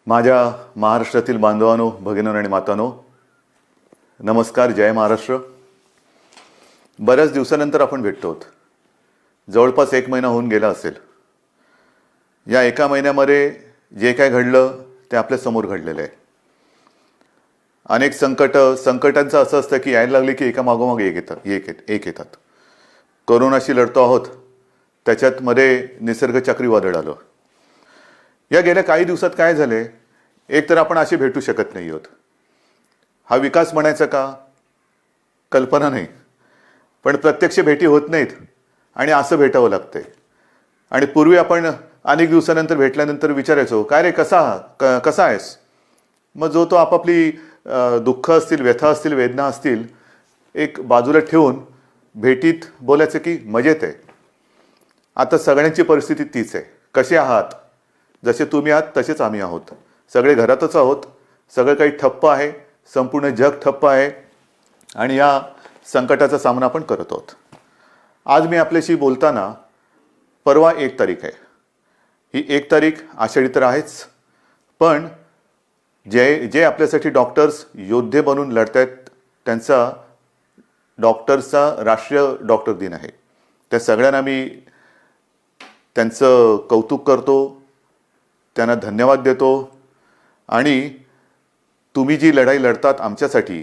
माझ्या महाराष्ट्रातील बांधवांनो, भगिनींनो आणि मातांनो, नमस्कार. जय महाराष्ट्र. बऱ्याच दिवसानंतर आपण भेटतो. जवळपास 1 महिना होऊन गेला असेल. या एका महिन्यामध्ये जे काय घडलं ते आपल्या समोर घडलेलं आहे. अनेक संकटांचं असं असतं की यायला लागले की एका मागोमाग एक येतात. कोरोनाशी लढतो आहोत, त्याच्यात मध्ये निसर्ग चक्रीवादळ आलं. या गेल्या काही दिवसात काय झाले, एक तर आपण असे भेटू शकत नाही आहोत. हा विकास म्हणायचा का, कल्पना नाही, पण प्रत्यक्ष भेटी होत नाहीत आणि असं भेटावं लागतंय. आणि पूर्वी आपण अनेक दिवसानंतर भेटल्यानंतर विचारायचो, काय रे, कसा आहेस. मग जो तो आपापली दुःख असतील, व्यथा असतील, वेदना असतील, एक बाजूला ठेवून भेटीत बोलायचं की मजेत आहे. आता सगळ्यांची परिस्थिती तीच आहे. कसे आहात, जसे तुम्ही आहात तसेच आम्ही आहोत. सगळे घरातच आहोत. सगळं काही ठप्प आहे. संपूर्ण जग ठप्प आहे आणि या संकटाचा सामना आपण करत आहोत. आज मी आपल्याशी बोलताना, परवा 1 तारीख आहे. ही 1 तारीख आषाढी तर आहेच, पण जे आपल्यासाठी डॉक्टर्स योद्धे बनून लढत आहेत, त्यांचा डॉक्टर्सचा राष्ट्रीय डॉक्टर दिन आहे. त्या सगळ्यांना मी त्यांचं कौतुक करतो, त्यांना धन्यवाद देतो. आणि तुम्ही जी लढाई लढतात आमच्यासाठी,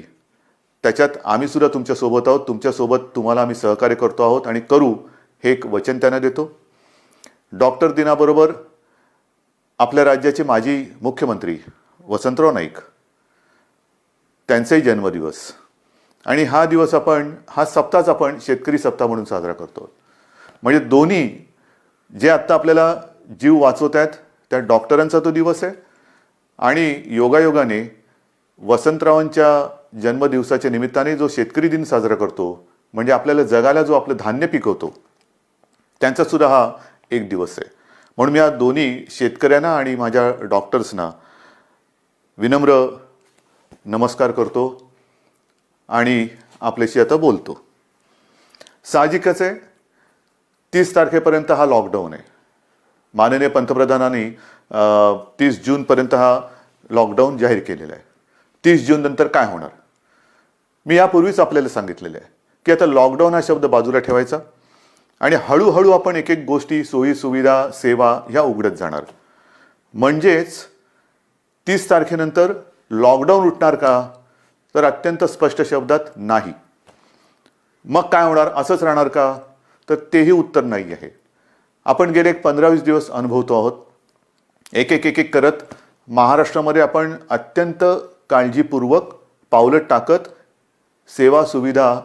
त्याच्यात आम्ही सुद्धा तुमच्यासोबत आहोत. तुमच्यासोबत तुम्हाला आम्ही सहकार्य करतो आहोत आणि करू, हे एक वचन त्यांना देतो. डॉक्टर दिनाबरोबर आपल्या राज्याचे माजी मुख्यमंत्री वसंतराव नाईक, त्यांचाही जन्मदिवस. आणि हा दिवस हा सप्ताहच आपण शेतकरी सप्ताह म्हणून साजरा करतो. म्हणजे दोन्ही जे आत्ता आपल्याला जीव वाचवत आहेत त्या डॉक्टरांचा तो दिवस आहे, आणि योगायोगाने वसंतरावांच्या जन्मदिवसाच्या निमित्ताने जो शेतकरी दिन साजरा करतो, म्हणजे आपल्याला जगाला जो आपलं धान्य पिकवतो, त्यांचा सुद्धा हा एक दिवस आहे. म्हणून मी या दोन्ही शेतकऱ्यांना आणि माझ्या डॉक्टर्सना विनम्र नमस्कार करतो आणि आपल्याशी आता बोलतो. साहजिकच आहे, 30 तारखेपर्यंत हा लॉकडाऊन आहे. माननीय पंतप्रधानांनी 30 जूनपर्यंत हा लॉकडाऊन जाहीर केलेला आहे. 30 जून नंतर काय होणार, मी यापूर्वीच आपल्याला सांगितलेलं आहे की आता लॉकडाऊन हा शब्द बाजूला ठेवायचा आणि हळूहळू आपण एक एक गोष्टी, सोयी सुविधा, सेवा ह्या उघडत जाणार. म्हणजेच 30 तारखेनंतर लॉकडाऊन उठणार का, तर अत्यंत स्पष्ट शब्दात नाही. मग काय होणार, असंच राहणार का, तर तेही उत्तर नाही आहे. आपण गेले 15-20 दिवस अनुभवतो आहोत. एक एक करत महाराष्ट्रामध्ये आपण अत्यंत काळजीपूर्वक पावलं टाकत सेवा सुविधा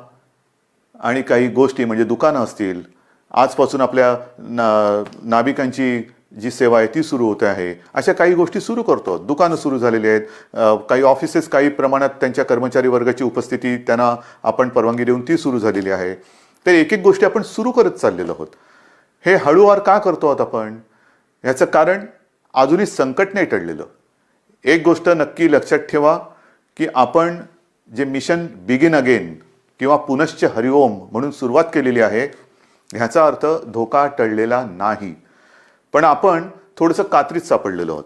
आणि काही गोष्टी, म्हणजे दुकानं असतील, आजपासून आपल्या नाभिकांची जी सेवा आहे ती सुरू होते आहे, अशा काही गोष्टी सुरू करतो. दुकानं सुरू झालेली आहेत. काही ऑफिसेस काही प्रमाणात त्यांच्या कर्मचारी वर्गाची उपस्थिती त्यांना आपण परवानगी देऊन ती सुरू झालेली आहे. तर एक एक गोष्टी आपण सुरू करत चाललेलो आहोत. हे हळूवार का करतो आहोत आपण, याचं कारण अजूनही संकट नाही टळलेलं. एक गोष्ट नक्की लक्षात ठेवा की आपण जे मिशन बिगिन अगेन किंवा पुनश्च हरिओम म्हणून सुरुवात केलेली आहे, ह्याचा अर्थ धोका टळलेला नाही, पण आपण थोडंसं कात्रीत सापडलेलो आहोत.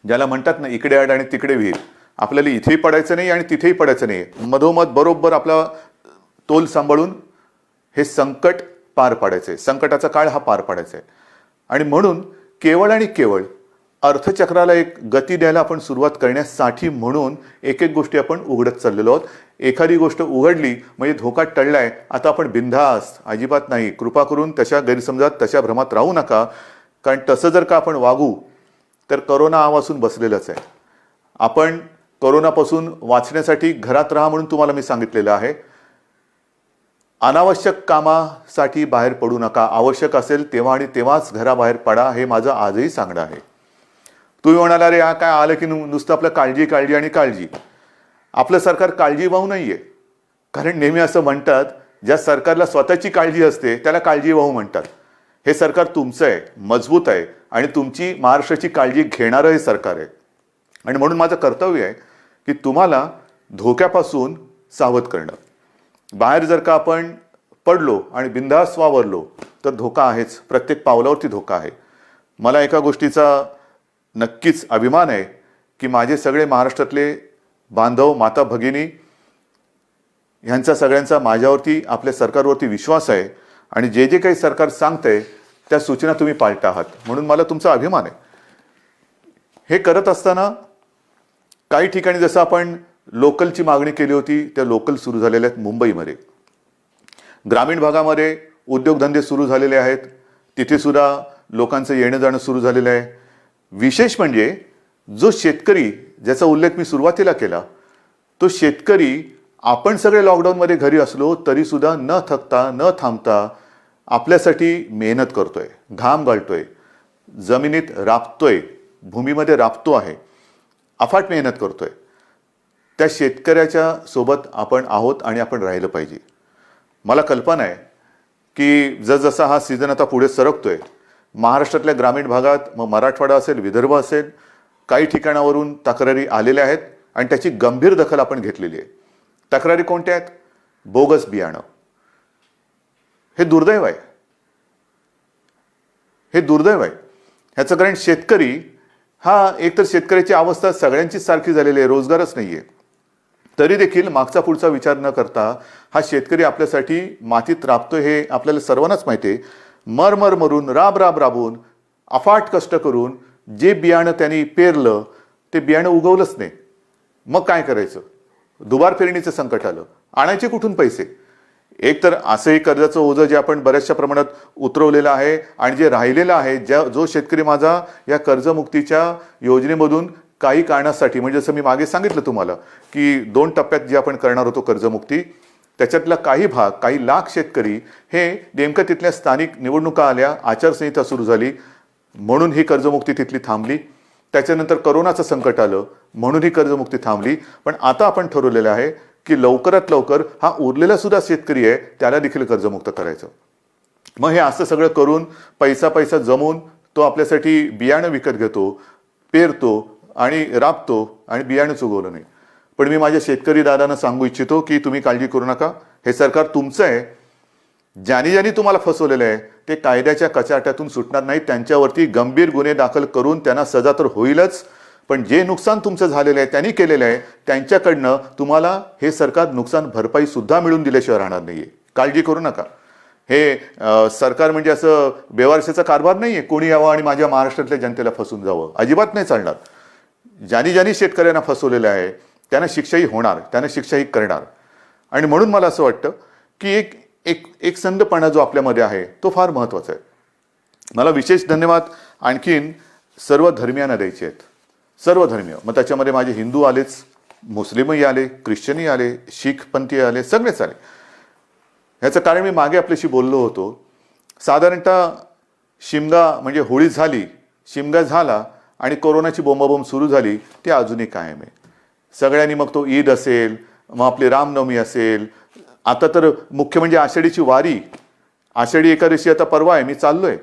ज्याला म्हणतात ना, इकडे आड आणि तिकडे विहीर. आपल्याला इथेही पडायचं नाही आणि तिथेही पडायचं नाही. मधोमध बरोबर आपला तोल सांभाळून हे संकट पार पाडायचे, संकटाचा काळ हा पार पाडायचा आहे. आणि म्हणून केवळ आणि केवळ अर्थचक्राला एक गती द्यायला आपण सुरुवात करण्यासाठी म्हणून एक एक गोष्टी आपण उघडत चाललेलो आहोत. एखादी गोष्ट उघडली म्हणजे धोका टळलाय, आता आपण बिनधास्त, अजिबात नाही. कृपा करून तशा गैरसमजात, तशा भ्रमात राहू नका, कारण तसं जर का आपण वागू तर करोना आवासून बसलेलंच आहे. आपण करोनापासून वाचण्यासाठी घरात राहा म्हणून तुम्हाला मी सांगितलेलं आहे. अनावश्यक कामासाठी बाहेर पडू नका. आवश्यक असेल तेव्हा आणि तेव्हाच घराबाहेर पडा, हे माझं आजही सांगणं आहे. तुम्ही म्हणाला, रे हा काय आलं की नुसतं आपलं काळजी काळजी आणि काळजी. आपलं सरकार काळजीवाहू नाहीये. कारण नेहमी असं म्हणतात, ज्या सरकारला स्वतःची काळजी असते त्याला काळजीवाहू म्हणतात. हे सरकार तुमचं आहे, मजबूत आहे आणि तुमची, महाराष्ट्राची काळजी घेणारं हे सरकार आहे. आणि म्हणून माझं कर्तव्य आहे की तुम्हाला धोक्यापासून सावध करणं. बाहेर जर का आपण पडलो आणि बिनधास्त वावरलो तर धोका आहेच. प्रत्येक पावलावरती धोका आहे. मला एका गोष्टीचा नक्कीच अभिमान आहे की माझे सगळे महाराष्ट्रातले बांधव, माता भगिनी ह्यांचा सगळ्यांचा माझ्यावरती, आपल्या सरकारवरती विश्वास आहे आणि जे जे काही सरकार सांगतंय त्या सूचना तुम्ही पाळता आहात, म्हणून मला तुमचा अभिमान आहे. हे करत असताना काही ठिकाणी जसं आपण लोकलची मागणी केली होती, त्या लोकल सुरू झालेल्या आहेत. मुंबईमध्ये ग्रामीण भागामध्ये उद्योगधंदे सुरू झालेले आहेत, तिथे सुद्धा लोकांचं येणं जाणं सुरू झालेलं आहे. विशेष म्हणजे जो शेतकरी, ज्याचा उल्लेख मी सुरुवातीला केला, तो शेतकरी आपण सगळे लॉकडाऊनमध्ये घरी असलो तरी सुद्धा न थकता न थांबता आपल्यासाठी मेहनत करतोय, घाम गाळतोय, जमिनीत राबतोय, भूमीमध्ये राबतो आहे, अफाट मेहनत करतोय. त्या शेतकऱ्याच्या सोबत आपण आहोत आणि आपण राहिलं पाहिजे. मला कल्पना आहे की जसजसा हा सीझन आता पुढे सरकतोय, महाराष्ट्रातल्या ग्रामीण भागात, मग मराठवाडा असेल, विदर्भ असेल, काही ठिकाणावरून तक्रारी आलेल्या आहेत आणि त्याची गंभीर दखल आपण घेतलेली आहे. तक्रारी कोणत्या आहेत? बोगस बियाणं. हे दुर्दैव आहे, हे दुर्दैव आहे ह्याचं. कारण शेतकरी हा एकतर शेतकऱ्याची अवस्था सगळ्यांचीच सारखी झालेली आहे, रोजगारच नाहीये. तरी देखील मागचा पुढचा विचार न करता हा शेतकरी आपल्यासाठी मातीत राबतोय हे आपल्याला सर्वांनाच माहिती आहे. मरमर मरून, राबून, अफाट कष्ट करून जे बियाणं त्यांनी पेरलं ते बियाणं उगवलंच नाही. मग काय करायचं? दुबार पेरणीचं संकट आलं, आणायचे कुठून पैसे? एक तर असंही कर्जाचं ओझं जे आपण बऱ्याचशा प्रमाणात उतरवलेलं आहे आणि जे राहिलेलं आहे, जो शेतकरी माझा या कर्जमुक्तीच्या योजनेमधून काही कारणासाठी, म्हणजे जसं मी मागे सांगितलं तुम्हाला की 2 टप्प्यात जे आपण करणार होतो कर्जमुक्ती, त्याच्यातला काही भाग, काही लाख शेतकरी हे नेमकं तिथल्या स्थानिक निवडणुका आल्या, आचारसंहिता सुरू झाली म्हणून ही कर्जमुक्ती तिथली थांबली. त्याच्यानंतर करोनाचं संकट आलं म्हणून ही कर्जमुक्ती थांबली. पण आता आपण ठरवलेलं आहे की लवकरात लवकर हा उरलेला सुद्धा शेतकरी आहे त्याला देखील कर्जमुक्त करायचं. मग हे असं सगळं करून पैसा जमवून तो आपल्यासाठी बियाणं विकत घेतो, पेरतो आणि राबतो आणि बियाणंच उगवलं नाही. पण मी माझ्या शेतकरी दादांना सांगू इच्छितो की तुम्ही काळजी करू नका, हे सरकार तुमचं आहे. ज्यांनी तुम्हाला फसवलेलं आहे ते कायद्याच्या कचाट्यातून सुटणार नाही. त्यांच्यावरती गंभीर गुन्हे दाखल करून त्यांना सजा तर होईलच, पण जे नुकसान तुमचं झालेलं आहे, त्यांनी केलेलं आहे, त्यांच्याकडनं तुम्हाला हे सरकार नुकसान भरपाई सुद्धा मिळून दिल्याशिवाय राहणार नाहीये. काळजी करू नका. हे सरकार म्हणजे असं बेवारशाचा कारभार नाहीये, कोणी यावं आणि माझ्या महाराष्ट्रातल्या जनतेला फसवून जावं, अजिबात नाही चालणार. ज्यांनी शेतकऱ्यांना फसवलेलं आहे त्यांना शिक्षाही होणार, त्यांना शिक्षाही करणार. आणि म्हणून मला असं वाटतं की एक संधपणा जो आपल्यामध्ये आहे तो फार महत्त्वाचा आहे. मला विशेष धन्यवाद आणखीन सर्व धर्मियांना द्यायचे आहेत, सर्व धर्मीय. मग त्याच्यामध्ये माझे हिंदू आलेच, मुस्लिमही आले, ख्रिश्चनही आले, शीख पंथी आले, सगळेच आले. ह्याचं कारण मी मागे आपल्याशी बोललो होतो. साधारणतः शिमगा म्हणजे होळी झाली, शिमगा झाला आणि कोरोनाची बोंबाबोंब सुरू झाली, ती अजूनही कायम आहे. सगळ्यांनी, मग तो ईद असेल, मग आपली रामनवमी असेल, आता तर मुख्य म्हणजे आषाढीची वारी, आषाढी एकादशी आता परवा आहे, मी चाललोय.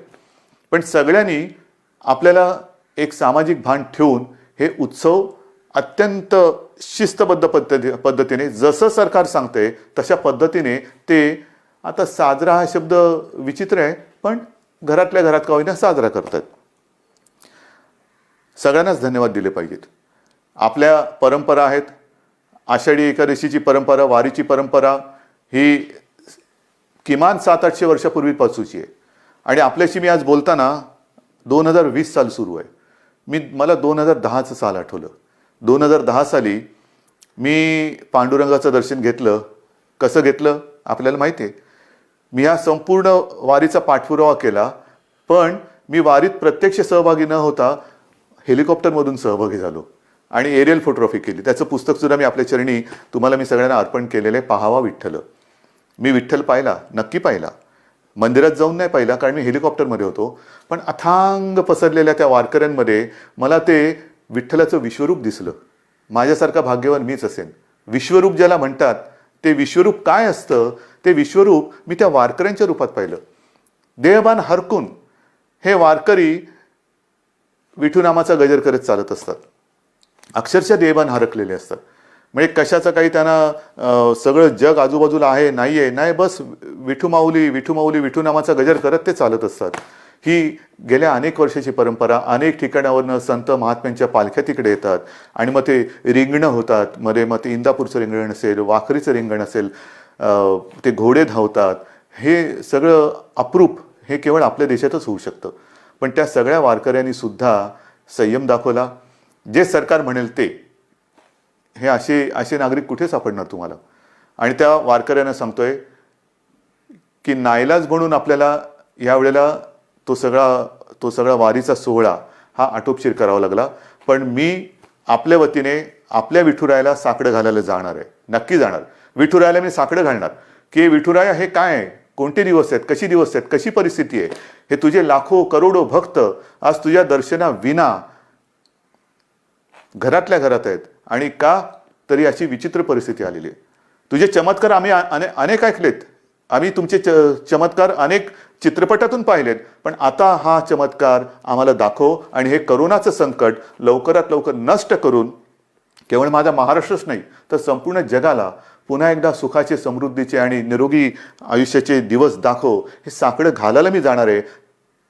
पण सगळ्यांनी आपल्याला एक सामाजिक भान ठेवून हे उत्सव अत्यंत शिस्तबद्ध पद्धतीने, जसं सरकार सांगते तशा पद्धतीने ते आता साजरा, हा शब्द विचित्र आहे पण घरातल्या घरात का होईना साजरा करतात. सगळ्यांनाच धन्यवाद दिले पाहिजेत. आपल्या परंपरा आहेत, आषाढी एकादशीची परंपरा, वारीची परंपरा ही किमान 700-800 वर्षापूर्वीपासूनची आहे. आणि आपल्याशी मी आज बोलताना 2020 साल सुरू आहे. मला 2010चं साल आठवलं. 2010 साली मी पांडुरंगाचं दर्शन घेतलं. कसं घेतलं आपल्याला माहिती आहे. मी हा संपूर्ण वारीचा पाठपुरावा केला, पण मी वारीत प्रत्यक्ष सहभागी न होता हेलिकॉप्टरमधून सहभागी झालो आणि एरियल फोटोग्राफी केली. त्याचं पुस्तकसुद्धा मी आपल्या चरणी तुम्हाला मी सगळ्यांना अर्पण केलेलं आहे. पाहावा विठ्ठल. मी विठ्ठल पाहिला, नक्की पाहिला. मंदिरात जाऊन नाही पाहिला कारण मी हेलिकॉप्टरमध्ये होतो, पण अथांग पसरलेल्या त्या वारकऱ्यांमध्ये मला ते विठ्ठलाचं विश्वरूप दिसलं. माझ्यासारखा भाग्यवान मीच असेन. विश्वरूप ज्याला म्हणतात ते विश्वरूप काय असतं ते विश्वरूप मी त्या वारकऱ्यांच्या रूपात पाहिलं. देहभान हरकून हे वारकरी विठू नामाचा गजर करत चालत असतात. अक्षरशः देहभान हरकलेले असतात. म्हणजे कशाचं काही त्यांना सगळं जग आजूबाजूला आहे नाही आहे नाही, बस विठू माऊली विठू माऊली विठू नामाचा गजर करत ते चालत असतात. ही गेल्या अनेक वर्षाची परंपरा. अनेक ठिकाणावरनं संत महात्म्यांच्या पालख्या तिकडे येतात आणि मग ते रिंगणं होतात. मध्ये मग ते इंदापूरचं रिंगण असेल, वाखरीचं रिंगण असेल, ते घोडे धावतात. हे सगळं अप्रूप हे केवळ आपल्या देशातच होऊ शकतं. पण त्या सगळ्या वारकऱ्यांनी सुद्धा संयम दाखवला. जे सरकार म्हणेल ते, हे असे नागरिक कुठे सापडणार तुम्हाला. आणि त्या वारकऱ्यांना सांगतोय की नाईलाज म्हणून आपल्याला यावेळेला तो सगळा वारीचा सोहळा हा आटोपशीर करावा लागला. पण मी आपल्या वतीने आपल्या विठुरायाला साकडं घालायला जाणार आहे, नक्की जाणार. विठुरायाला मी साकडं घालणार की विठुराया हे काय आहे, कोणते दिवस आहेत, कशी दिवस आहेत, कशी परिस्थिती आहे. हे तुझे लाखो करोडो भक्त आज तुझ्या दर्शना विना घरातल्या घरात आहेत. आणि का तरी अशी विचित्र परिस्थिती आलेली आहे. तुझे चमत्कार आम्ही अनेक ऐकलेत, आम्ही तुमचे चमत्कार अनेक चित्रपटातून पाहिलेत. पण आता हा चमत्कार आम्हाला दाखव आणि हे करोनाचं संकट लवकरात लवकर नष्ट करून केवळ माझा महाराष्ट्रच नाही तर संपूर्ण जगाला पुन्हा एकदा सुखाचे, समृद्धीचे आणि निरोगी आयुष्याचे दिवस दाखव. हे साकडं घालायला मी जाणार आहे.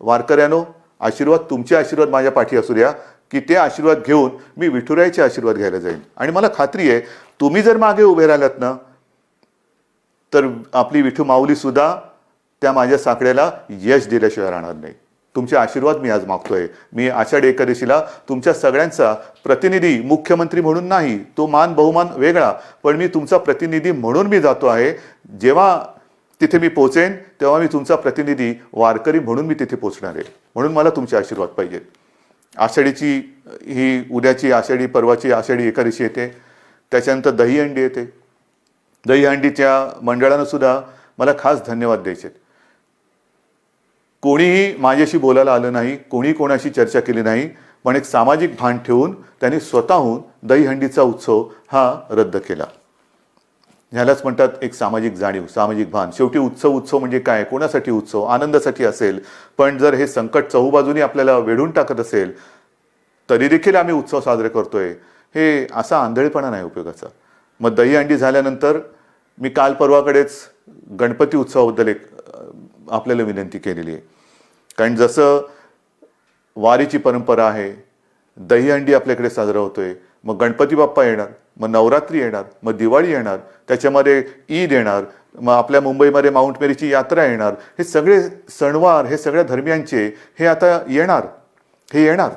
वारकऱ्यानो, आशीर्वाद, तुमचे आशीर्वाद माझ्या पाठी असू द्या की ते आशीर्वाद घेऊन मी विठुरायाचे आशीर्वाद घ्यायला जाईन. आणि मला खात्री आहे तुम्ही जर मागे उभे राहिलात ना तर आपली विठू माऊली सुद्धा त्या माझ्या साकड्याला यश दिल्याशिवाय राहणार नाही. तुमचे आशीर्वाद मी आज मागतोय. मी आषाढी एकादशीला तुमच्या सगळ्यांचा प्रतिनिधी, मुख्यमंत्री म्हणून नाही, तो मान बहुमान वेगळा, पण मी तुमचा प्रतिनिधी म्हणून मी जातो आहे. जेव्हा तिथे मी पोहोचेन तेव्हा मी तुमचा प्रतिनिधी, वारकरी म्हणून मी तिथे पोहोचणार आहे. म्हणून मला तुमचे आशीर्वाद पाहिजेत. आषाढीची ही उद्याची आषाढी, परवाची आषाढी एकादशी येते. त्याच्यानंतर दहीहंडी येते. दहीहंडीच्या मंडळानं सुद्धा मला खास धन्यवाद द्यायचे. कोणीही माझ्याशी बोलायला आलं नाही, कोणी कोणाशी चर्चा केली नाही, पण एक सामाजिक भान ठेवून त्यांनी स्वतःहून दहीहंडीचा उत्सव हा रद्द केला. ह्यालाच म्हणतात एक सामाजिक जाणीव, सामाजिक भान. शेवटी उत्सव म्हणजे काय, कोणासाठी उत्सव, आनंदासाठी असेल. पण जर हे संकट चहूबाजूनी आपल्याला वेढून टाकत असेल तरी देखील आम्ही उत्सव साजरे करतोय, हे असा आंधळेपणा नाही उपयोगाचा. मग दहीहंडी झाल्यानंतर मी काल परवाकडेच गणपती उत्सवाबद्दल एक आपल्याला विनंती केलेली आहे. कारण जसं वारीची परंपरा आहे, दहीहंडी आपल्याकडे साजरा होतोय, मग गणपती बाप्पा येणार, मग नवरात्री येणार, मग दिवाळी येणार, त्याच्यामध्ये ईद येणार, मग आपल्या मुंबईमध्ये माउंट मेरीची यात्रा येणार. हे सगळे सणवार, हे सगळ्या धर्मियांचे हे आता येणार.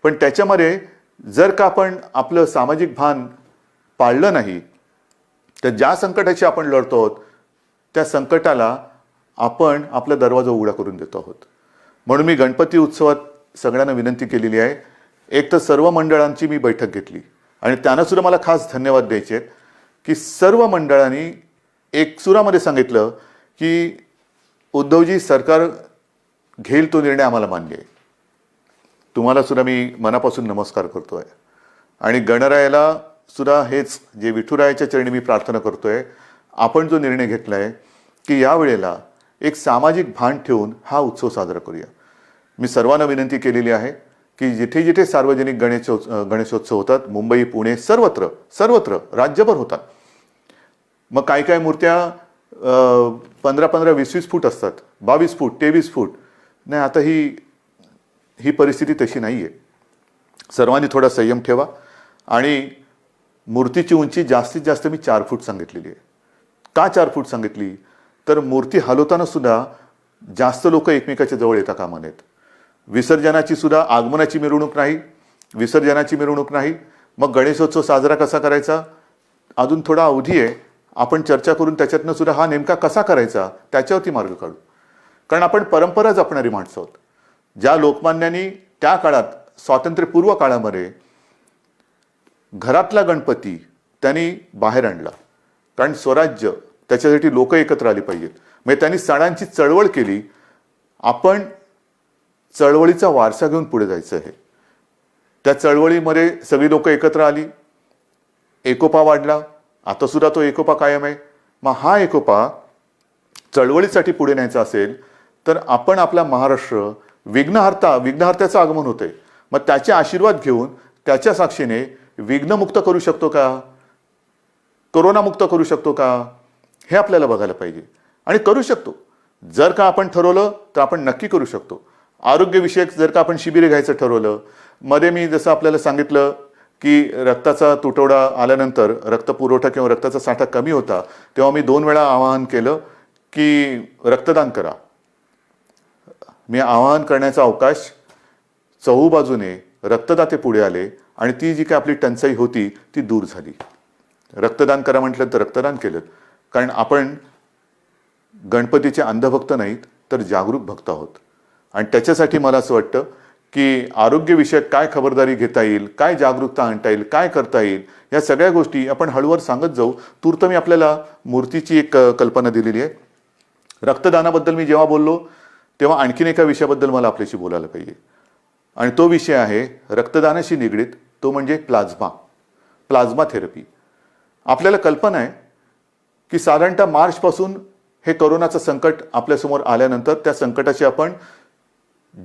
पण त्याच्यामध्ये जर का आपण आपलं सामाजिक भान पाळलं नाही तर ज्या संकटाशी आपण लढतो आहोत त्या संकटाला आपण आपला दरवाजा उघडा करून देतो आहोत. म्हणून मी गणपती उत्सवात सगळ्यांना विनंती केलेली आहे. एक तर सर्व मंडळांची मी बैठक घेतली आणि त्यांना सुद्धा मला खास धन्यवाद द्यायचे आहेत की सर्व मंडळांनी एक सुरामध्ये सांगितलं की उद्धवजी, सरकार घेईल तो निर्णय आम्हाला मान्य आहे. तुम्हाला सुद्धा मी मनापासून नमस्कार करतोय. आणि गणरायाला सुद्धा हेच, जे विठुरायाच्या चरणी मी प्रार्थना करतोय, आपण जो निर्णय घेतलाय की यावेळेला एक सामाजिक भान ठेवून हा उत्सव साजरा करूया. मी सर्वांना विनंती केलेली आहे की जिथे जिथे सार्वजनिक गणेशोत्सव होतात, मुंबई, पुणे, सर्वत्र राज्यभर होतात. मग काय मूर्त्या 15-15, 20-20 फूट असतात, 22 फूट, 23 फूट. नाही, आता ही परिस्थिती तशी नाही आहे. सर्वांनी थोडा संयम ठेवा. आणि मूर्तीची उंची जास्तीत जास्त मी 4 फूट सांगितलेली आहे. का 4 फूट सांगितली तर मूर्ती हलवताना सुद्धा जास्त लोक एकमेकाच्या जवळ येता कामा नयेत. विसर्जनाची सुद्धा, आगमनाची मिरवणूक नाही, विसर्जनाची मिरवणूक नाही. मग गणेशोत्सव साजरा कसा करायचा, अजून थोडा अवधी आहे. आपण चर्चा करून त्याच्यातनं सुद्धा हा नेमका कसा करायचा त्याच्यावरती मार्ग काढू. कारण आपण परंपरा जपणारी माणसं आहोत. ज्या लोकमान्यांनी त्या काळात, स्वातंत्र्यपूर्व काळामध्ये घरातला गणपती त्यांनी बाहेर आणला, कारण स्वराज्य, त्याच्यासाठी लोक एकत्र आली पाहिजेत. म्हणजे त्यांनी सणांची चळवळ केली. आपण चळवळीचा वारसा घेऊन पुढे जायचं आहे. त्या चळवळीमध्ये सगळी लोक एकत्र आली, एकोपा वाढला. आता सुद्धा तो एकोपा कायम आहे. मग हा एकोपा चळवळीसाठी पुढे न्यायचा असेल तर आपण आपला महाराष्ट्र विघ्नहर्त्याचं आगमन होतंय, मग त्याचे आशीर्वाद घेऊन त्याच्या साक्षीने विघ्नमुक्त करू शकतो का, कोरोनामुक्त करू शकतो का, हे आपल्याला बघायला पाहिजे. आणि करू शकतो. जर का आपण ठरवलं तर आपण नक्की करू शकतो. आरोग्यविषयक जर का आपण शिबिरे घ्यायचं ठरवलं, मध्ये मी जसं आपल्याला सांगितलं की रक्ताचा तुटवडा आल्यानंतर रक्तपुरवठा किंवा रक्ताचा साठा कमी होता, तेव्हा मी 2 वेळा आवाहन केलं की रक्तदान करा. मी आवाहन करण्याचा अवकाश चहूबाजूने रक्तदाते पुढे आले आणि ती जी काय आपली टंचाई होती ती दूर झाली. रक्तदान करा म्हटलं तर रक्तदान केलं. कारण आपण गणपतीचे अंधभक्त नाहीत तर जागरूक भक्त आहोत. आणि त्याच्यासाठी मला असं वाटतं की आरोग्यविषयक काय खबरदारी घेता येईल, काय जागरूकता आणता येईल, काय करता येईल, या सगळ्या गोष्टी आपण हळूवार सांगत जाऊ. तूर्त मी आपल्याला मूर्तीची एक कल्पना दिलेली आहे. रक्तदानाबद्दल मी जेव्हा बोललो तेव्हा आणखीन एका विषयाबद्दल मला आपल्याशी बोलायला पाहिजे. आणि तो विषय आहे रक्तदानाशी निगडीत, तो म्हणजे प्लाझ्मा थेरपी. आपल्याला कल्पना आहे की साधारणतः मार्चपासून हे कोरोनाचं संकट आपल्यासमोर आल्यानंतर त्या संकटाशी आपण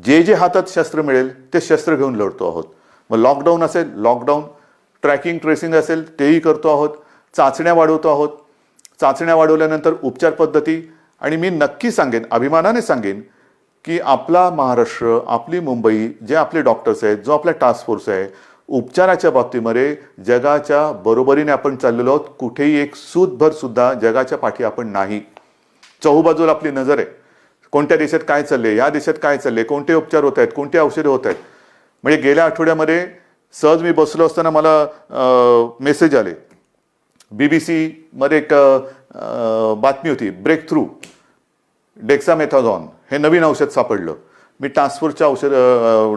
जे हातात शस्त्र मिळेल ते शस्त्र घेऊन लढतो आहोत. मग लॉकडाऊन असेल, लॉकडाऊन, ट्रॅकिंग ट्रेसिंग असेल तेही करतो आहोत, चाचण्या वाढवतो आहोत. चाचण्या वाढवल्यानंतर उपचार पद्धती. आणि मी नक्की सांगेन, अभिमानाने सांगेन की आपला महाराष्ट्र, आपली मुंबई, जे आपले डॉक्टर्स आहेत, जो आपला टास्क फोर्स आहे, उपचाराच्या बाबतीमध्ये जगाच्या बरोबरीने आपण चाललेलो आहोत. कुठेही एक सूतभर सुद्धा जगाच्या पाठी आपण नाही. चहूबाजूला आपली नजर आहे. कोणत्या देशात काय चालले, या देशात काय चालले, कोणते उपचार होत आहेत, कोणते औषधे होत आहेत. म्हणजे गेल्या आठवड्यामध्ये सहज मी बसलो असताना मला मेसेज आले. BBC मध्ये एक बातमी होती, ब्रेक थ्रू डेक्सामेथाझॉन हे नवीन औषध सापडलं. मी टास्क फोर्सच्या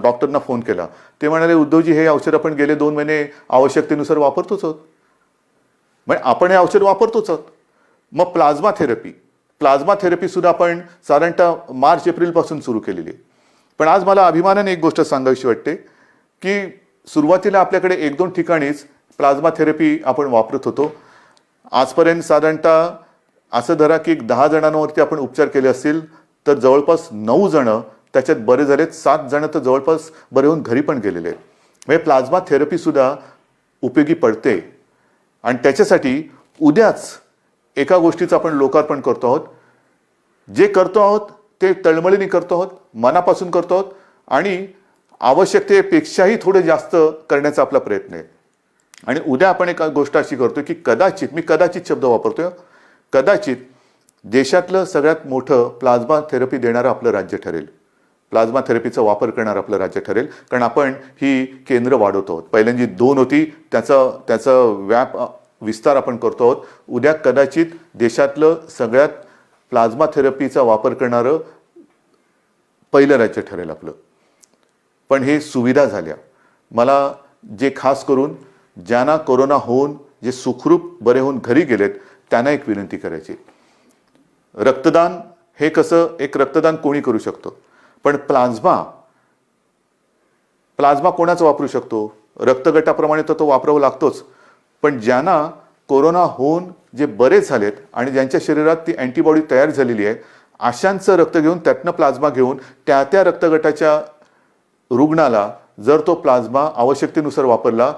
डॉक्टरना फोन केला. ते म्हणाले, उद्धवजी हे औषध आपण गेले 2 महिने आवश्यकतेनुसार वापरतोच आहोत. म्हणजे आपण हे औषध वापरतोच आहोत. मग प्लाझ्मा थेरपी सुद्धा आपण साधारणतः मार्च एप्रिलपासून सुरू केलेली आहे. पण आज मला अभिमानाने एक गोष्ट सांगावीशी वाटते की सुरुवातीला आपल्याकडे 1-2 ठिकाणीच प्लाझ्मा थेरपी आपण वापरत होतो. आजपर्यंत साधारणतः असं धरा की 10 जणांवरती आपण उपचार केले असतील तर जवळपास 9 जण त्याच्यात बरे झालेत. 7 जण तर जवळपास बरे होऊन घरी पण गेलेले आहेत. म्हणजे प्लाझ्मा थेरपी सुद्धा उपयोगी पडते. आणि त्याच्यासाठी उद्याच एका गोष्टीचं आपण लोकार्पण करतो आहोत. जे करतो आहोत ते तळमळीने करतो आहोत, मनापासून करतो आहोत आणि आवश्यकतेपेक्षाही थोडे जास्त करण्याचा आपला प्रयत्न आहे. आणि उद्या आपण एक गोष्ट अशी करतोय की कदाचित शब्द वापरतोय, कदाचित देशातलं सगळ्यात मोठं प्लाझ्मा थेरपी देणारं आपलं राज्य ठरेल. प्लाझ्मा थेरपीचा वापर करणारं आपलं राज्य ठरेल. कारण आपण ही केंद्र वाढवतो आहोत. पहिल्यांदा 2 होती, त्याचा विस्तार आपण करतो आहोत. उद्या कदाचित देशातलं सगळ्यात प्लाझ्मा थेरपीचा वापर करणारं पहिलं राज्य ठरेल आपलं. पण हे सुविधा झाल्या. मला जे खास करून ज्यांना कोरोना होऊन जे सुखरूप बरे होऊन घरी गेलेत त्यांना एक विनंती करायची. रक्तदान हे कसं, एक रक्तदान कोणी करू शकतो, पण प्लाझ्मा कोणाचा वापरू शकतो? रक्तगटाप्रमाणे तर तो वापरावा लागतोच. पण ज्यांना कोरोना होऊन जे बरे झालेत आणि ज्यांच्या शरीरात ती अँटीबॉडी तयार झालेली आहे, अशांचं रक्त घेऊन त्यातनं प्लाझ्मा घेऊन त्या रक्तगटाच्या रुग्णाला जर तो प्लाझ्मा आवश्यकतेनुसार वापरला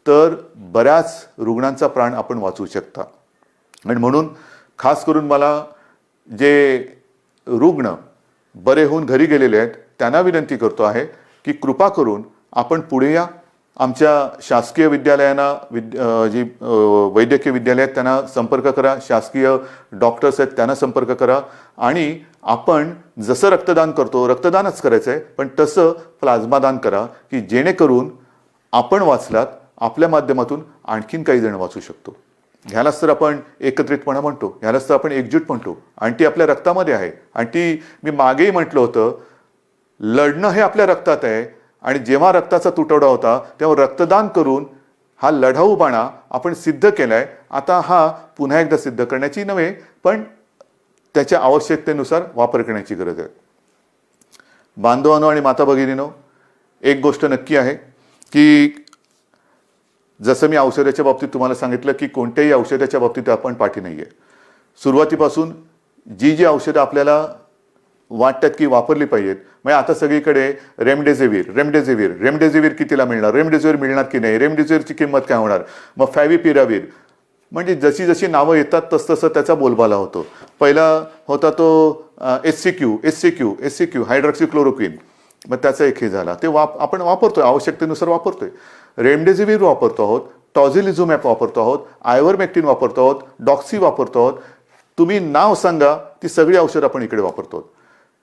तर बऱ्याच रुग्णांचा प्राण आपण वाचवू शकता. आणि म्हणून खास करून मला जे रुग्ण बरे होऊन घरी गेलेले आहेत त्यांना विनंती करतो आहे की कृपा करून आपण पुढे या. आमच्या शासकीय विद्यालयांना जी वैद्यकीय विद्यालय आहेत त्यांना संपर्क करा. शासकीय डॉक्टर्स आहेत त्यांना संपर्क करा. आणि आपण जसं रक्तदान करतो, रक्तदानच करायचं आहे, पण तसं प्लाझ्मा दान करा की जेणेकरून आपण वाचलात, आपल्या माध्यमातून आणखीन काही जण वाचू शकतो. ह्यालाच तर आपण एकत्रितपणा म्हणतो, ह्यालाच तर आपण एकजूट म्हणतो. आणि ती आपल्या रक्तामध्ये आहे. आणि ती मी मागेही म्हटलं होतं, लढणं हे आपल्या रक्तात आहे. आणि जेव्हा रक्ताचा तुटवडा होता तेव्हा रक्तदान करून हा लढाऊपणा आपण सिद्ध केलाय. आता हा पुन्हा एकदा सिद्ध करण्याची नव्हे, पण त्याच्या आवश्यकतेनुसार वापर करण्याची गरज आहे. बांधवांनो आणि माता भगिनींनो, एक गोष्ट नक्की आहे की जसं मी औषधाच्या बाबतीत तुम्हाला सांगितलं की कोणत्याही औषधाच्या बाबतीत आपण पाठी नाही आहे. सुरुवातीपासून जी औषधं आपल्याला वाटतात की वापरली पाहिजेत, म्हणजे आता सगळीकडे रेमडेसिवीर कितीला मिळणार, रेमडेसिवीर मिळणार की नाही, रेमडेसिवीरची किंमत काय होणार, मग फॅविपिरावीर, म्हणजे जशी जशी नावं येतात तसतसं त्याचा बोलबाला होतो. पहिला होता तो एस सी क्यू हायड्रॉक्सिक्लोरोक्विन, मग त्याचा एक हे झाला. ते आपण वापरतोय, आवश्यकतेनुसार वापरतोय. रेमडेसिवीर वापरतो आहोत, टॉझिलिझुमॅब वापरतो आहोत, आयव्हरमेक्टिन वापरतो आहोत, डॉक्सी वापरतो आहोत. तुम्ही नाव सांगा, ती सगळी औषधं आपण इकडे वापरतो.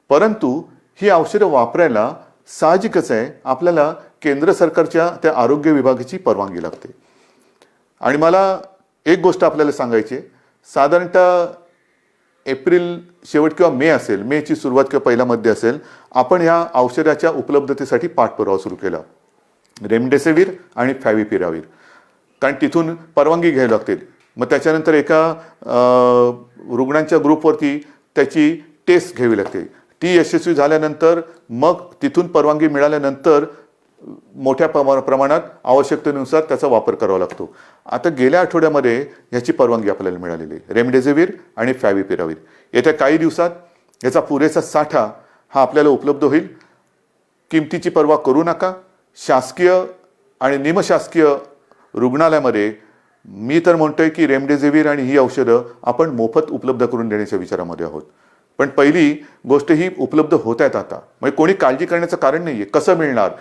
परंतु ही औषधं वापरायला साहजिकच आहे, आपल्याला केंद्र सरकारच्या त्या आरोग्य विभागाची परवानगी लागते. आणि मला एक गोष्ट आपल्याला सांगायची आहे, साधारणतः एप्रिल शेवट किंवा मे असेल, मेची सुरुवात किंवा पहिला मध्ये असेल, आपण ह्या औषधाच्या उपलब्धतेसाठी पाठपुरावा सुरू केला, रेमडेसिवीर आणि फॅव्हिपिरावीर. कारण तिथून परवानगी घ्यावी लागते. मग त्याच्यानंतर एका रुग्णांच्या ग्रुपवरती त्याची टेस्ट घ्यावी लागते. ती यशस्वी झाल्यानंतर मग तिथून परवानगी मिळाल्यानंतर मोठ्या प्रमाणात आवश्यकतेनुसार त्याचा वापर करावा लागतो. आता गेल्या आठवड्यामध्ये ह्याची परवानगी आपल्याला मिळालेली आहे, रेमडेसिवीर आणि फॅव्हिपिरावीर. येत्या काही दिवसात याचा पुरेसा साठा हा आपल्याला उपलब्ध होईल. किमतीची पर्वा करू नका. शासकीय आणि निमशासकीय रुग्णालयामध्ये मी तर म्हणतोय की रेमडेसिवीर आणि ही औषधं आपण मोफत उपलब्ध करून देण्याच्या विचारामध्ये आहोत. पण पहिली गोष्ट ही उपलब्ध होत आहेत आता, म्हणजे कोणी काळजी करण्याचं कारण नाही आहे. कसं मिळणार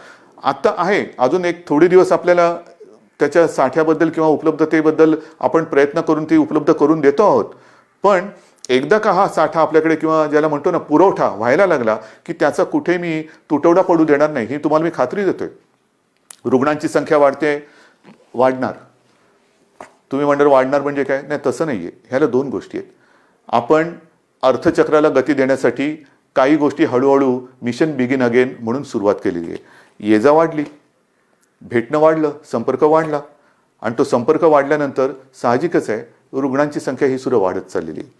आता आहे, अजून एक थोडे दिवस आपल्याला त्याच्या साठ्याबद्दल किंवा उपलब्धतेबद्दल आपण प्रयत्न करून ती उपलब्ध करून देतो आहोत. पण एकदा का हा साठा आपल्याकडे किंवा ज्याला म्हणतो ना पुरवठा व्हायला लागला की त्याचा कुठे मी तुटवडा पडू देणार नाही, ही तुम्हाला मी खात्री देतोय. रुग्णांची संख्या वाढणार. तुम्ही म्हणणार वाढणार म्हणजे काय? नाही, तसं नाही आहे. ह्याला दोन गोष्टी आहेत. आपण अर्थचक्राला गती देण्यासाठी काही गोष्टी हळूहळू मिशन बिगिन अगेन म्हणून सुरुवात केलेली आहे. ये जा वाढली, भेटणं वाढलं, संपर्क वाढला, आणि तो संपर्क वाढल्यानंतर साहजिकच आहे रुग्णांची संख्या ही सुद्धा वाढत चाललेली आहे.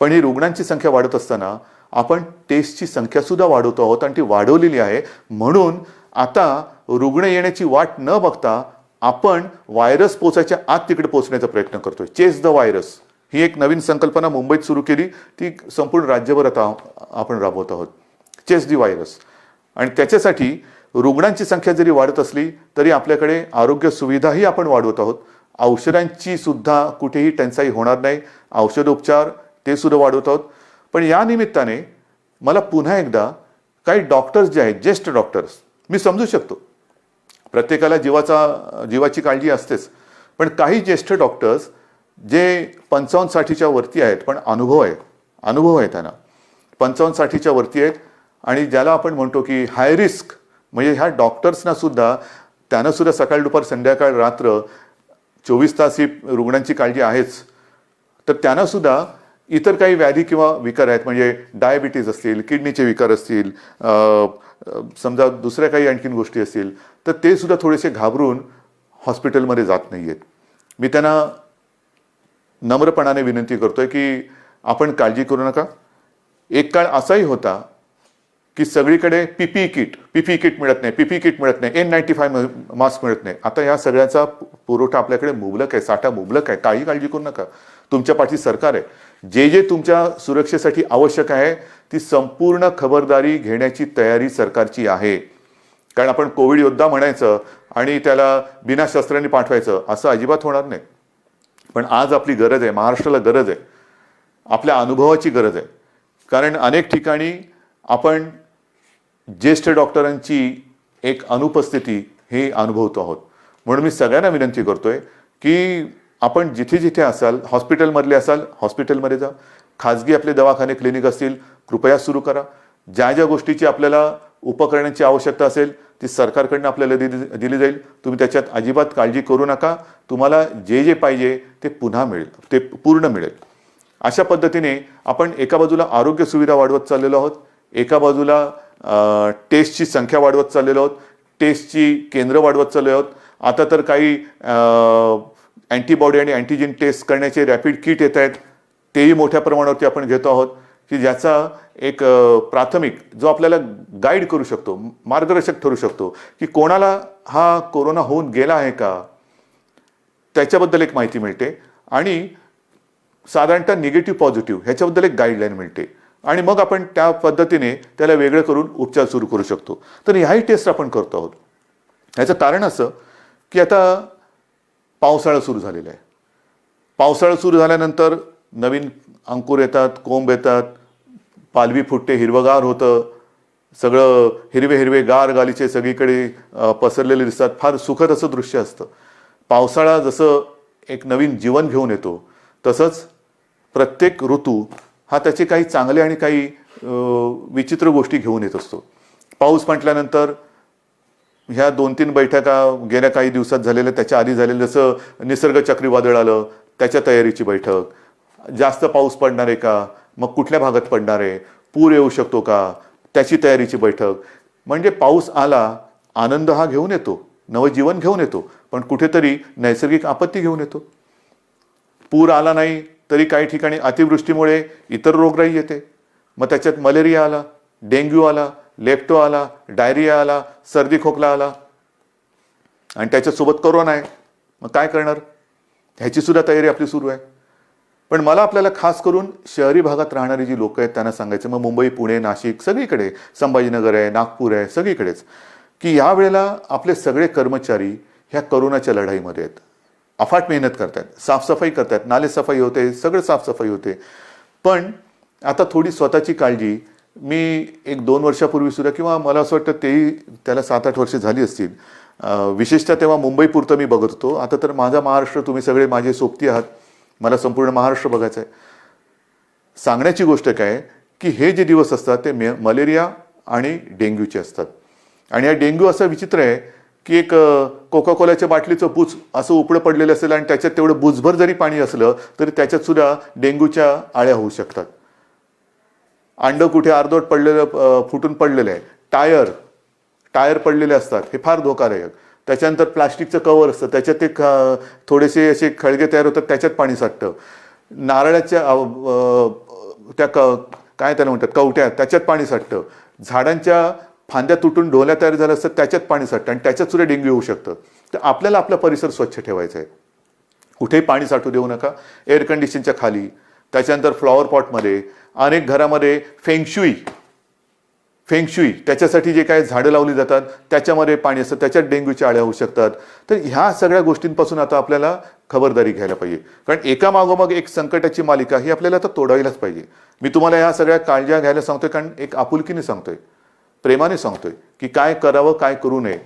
पण ही रुग्णांची संख्या वाढत असताना आपण टेस्टची संख्या सुद्धा वाढवतो आहोत, आणि ती वाढवलेली आहे. म्हणून आता रुग्ण येण्याची वाट न बघता आपण व्हायरस पोचायच्या आत तिकडे पोहोचण्याचा प्रयत्न करतोय. चेस द व्हायरस ही एक नवीन संकल्पना मुंबईत सुरू केली, ती संपूर्ण राज्यभर आता आपण राबवत आहोत. Chase the virus. आणि त्याच्यासाठी रुग्णांची संख्या जरी वाढत असली तरी आपल्याकडे आरोग्य सुविधाही आपण वाढवत आहोत. औषधांची सुद्धा कुठेही टंचाई होणार नाही. औषधोपचार ते सुद्धा वाढवत आहोत. पण या निमित्ताने मला पुन्हा एकदा काही डॉक्टर्स जे आहेत, ज्येष्ठ डॉक्टर्स, मी समजू शकतो प्रत्येकाला जीवाची काळजी असतेच, पण काही ज्येष्ठ डॉक्टर्स जे 55-60च्या वरती आहेत, पण अनुभव आहे त्यांना, 55-60च्या वरती आहेत, आणि ज्याला आपण म्हणतो की हाय रिस्क, म्हणजे ह्या डॉक्टर्सना सुद्धा, त्यांना सुद्धा सकाळ दुपार संध्याकाळ रात्र 24 तास ही रुग्णांची काळजी आहेच. तर त्यांना सुद्धा इतर काही व्याधी किंवा विकार आहेत, म्हणजे डायबिटीज असतील, किडनीचे विकार असतील, समजा दुसऱ्या काही आणखीन गोष्टी असतील, तर ते सुद्धा थोडेसे घाबरून हॉस्पिटलमध्ये जात नाही आहेत. मी त्यांना नम्रपणाने विनंती करतोय की आपण काळजी करू नका. एक काळ असाही होता की सगळीकडे पीपीई किट मिळत नाही, N95 मास्क मिळत नाही. आता या सगळ्याचा पुरवठा आपल्याकडे मुबलक आहे, साठा मुबलक आहे. काही काळजी करू नका. तुमच्या पाठी सरकार आहे. जे तुमच्या सुरक्षेसाठी आवश्यक आहे ती संपूर्ण खबरदारी घेण्याची तयारी सरकारची आहे. कारण आपण कोविड योद्धा म्हणायचं आणि त्याला बिना शस्त्रांनी पाठवायचं असं अजिबात होणार नाही. पण आज आपली गरज आहे, महाराष्ट्राला गरज आहे, आपल्या अनुभवाची गरज आहे. कारण अनेक ठिकाणी आपण ज्येष्ठ डॉक्टरांची एक अनुपस्थिती हे अनुभवतो आहोत. म्हणून मी सगळ्यांना विनंती करतोय की आपण जिथे जिथे असाल, हॉस्पिटलमधले असाल हॉस्पिटलमध्ये जा, खाजगी आपले दवाखाने क्लिनिक असतील कृपया सुरू करा. ज्या गोष्टीची आपल्याला उपकरणांची आवश्यकता असेल ती सरकारकडनं आपल्याला दिली जाईल. तुम्ही त्याच्यात अजिबात काळजी करू नका. तुम्हाला जे पाहिजे ते पुन्हा मिळेल, ते पूर्ण मिळेल. अशा पद्धतीने आपण एका बाजूला आरोग्य सुविधा वाढवत चाललेलो आहोत, एका बाजूला टेस्टची संख्या वाढवत चाललेलो आहोत, टेस्टची केंद्र वाढवत चाललेलो आहोत. आता तर काही अँटीबॉडी आणि अँटीजेन टेस्ट करण्याचे रॅपिड किट येत आहेत, तेही मोठ्या प्रमाणावरती आपण घेतो आहोत, की ज्याचा एक प्राथमिक जो आपल्याला गाईड करू शकतो, मार्गदर्शक ठरू शकतो की कोणाला हा कोरोना होऊन गेला आहे का, त्याच्याबद्दल एक माहिती मिळते. आणि साधारणतः निगेटिव्ह पॉझिटिव्ह ह्याच्याबद्दल एक गाईडलाईन मिळते, आणि मग आपण त्या पद्धतीने त्याला वेगळं करून उपचार सुरू करू शकतो. तर ह्याही टेस्ट आपण करतो आहोत. ह्याचं कारण असं की आता पावसाळा सुरू झालेला आहे. पावसाळा सुरू झाल्यानंतर नवीन अंकुर येतात, कोंब येतात, पालवी फुटते, हिरवगार होतं, सगळं हिरवे हिरवे गार गालीचे सगळीकडे पसरलेले दिसतात. फार सुखद असं दृश्य असतं. पावसाळा जसं एक नवीन जीवन घेऊन येतो, तसंच प्रत्येक ऋतू हा त्याचे काही चांगले आणि काही विचित्र गोष्टी घेऊन येत असतो. पाऊस म्हटल्यानंतर ह्या 2-3 बैठका गेल्या काही दिवसात झालेल्या, त्याच्या आधी झालेलं, जसं निसर्ग चक्रीवादळ आलं त्याच्या तयारीची बैठक, जास्त पाऊस पडणार आहे का, मग कुठल्या भागात पडणार आहे, पूर येऊ शकतो का, त्याची तयारीची बैठक. म्हणजे पाऊस आला, आनंद हा घेऊन येतो, नवजीवन घेऊन येतो, पण कुठेतरी नैसर्गिक आपत्ती घेऊन येतो. पूर आला नाही तरी काही ठिकाणी अतिवृष्टीमुळे इतर रोगराई येते. मग त्याच्यात मलेरिया आला, डेंग्यू आला, लेप्टो आला, डायरिया आला, सर्दी खोकला आला, आणि त्याच्यासोबत कोरोना आहे. मग काय करणार, ह्याची सुद्धा तयारी आपली सुरू आहे. पण मला आपल्याला खास करून शहरी भागात राहणारी जी लोक आहेत त्यांना सांगायचं, मग मुंबई, पुणे, नाशिक, सगळीकडे, संभाजीनगर आहे, नागपूर आहे, सगळीकडेच, की या वेळेला आपले सगळे कर्मचारी ह्या कोरोनाच्या लढाईमध्ये आहेत. अफाट मेहनत करतात, साफसफाई करतात, नालेसफाई होते, सगळं साफसफाई होते. पण आता थोडी स्वतःची काळजी, मी 1-2 वर्षापूर्वी सुद्धा, किंवा मला असं वाटतं तेही त्याला 7-8 वर्ष झाली असतील, विशेषतः तेव्हा मुंबईपुरतं मी बघत होतो. आता तर माझा महाराष्ट्र, तुम्ही सगळे माझे सोबती आहात, मला संपूर्ण महाराष्ट्र बघायचं आहे. सांगण्याची गोष्ट काय की हे जे दिवस असतात ते मलेरिया आणि डेंग्यूचे असतात. आणि हा डेंग्यू असा विचित्र आहे की एक कोका कोलाच्या बाटलीचं बुच असं उपडं पडलेलं असेल आणि त्याच्यात तेवढं बुचभर जरी पाणी असलं तरी त्याच्यात सुद्धा डेंग्यूच्या आळ्या होऊ शकतात. अंड कुठे अर्धवट पडलेलं, फुटून पडलेलं आहे, टायर पडलेले असतात, हे फार धोकादायक. त्याच्यानंतर प्लास्टिकचं कवर असतं, त्याच्यात ते थोडेसे असे खळगे तयार होतात, त्याच्यात पाणी साठतं. नारळाच्या त्या काय त्याला म्हणतात, कवट्या, त्याच्यात पाणी साठतं. झाडांच्या फांद्या तुटून ढोल्या तयार झाल्या असतात, त्याच्यात पाणी साठतं आणि त्याच्यात सुद्धा डेंग्यू होऊ शकतं. तर आपल्याला आपला परिसर स्वच्छ ठेवायचा आहे, कुठेही पाणी साठू देऊ नका. एअर कंडिशनच्या खाली, त्याच्यानंतर फ्लॉवर पॉटमध्ये, अनेक घरामध्ये फेंगशुई, त्याच्यासाठी जे काही झाडं लावली जातात त्याच्यामध्ये पाणी असतं, त्याच्यात डेंग्यूच्या आळ्या होऊ शकतात. तर ह्या सगळ्या गोष्टींपासून आता आपल्याला खबरदारी घ्यायला पाहिजे, कारण एका मागोमाग एक संकटाची मालिका ही आपल्याला आता तोडायलाच पाहिजे. मी तुम्हाला ह्या सगळ्या काळज्या घ्यायला सांगतोय, कारण एक आपुलकीने सांगतोय, प्रेमाने सांगतोय की काय करावं, काय करू नये.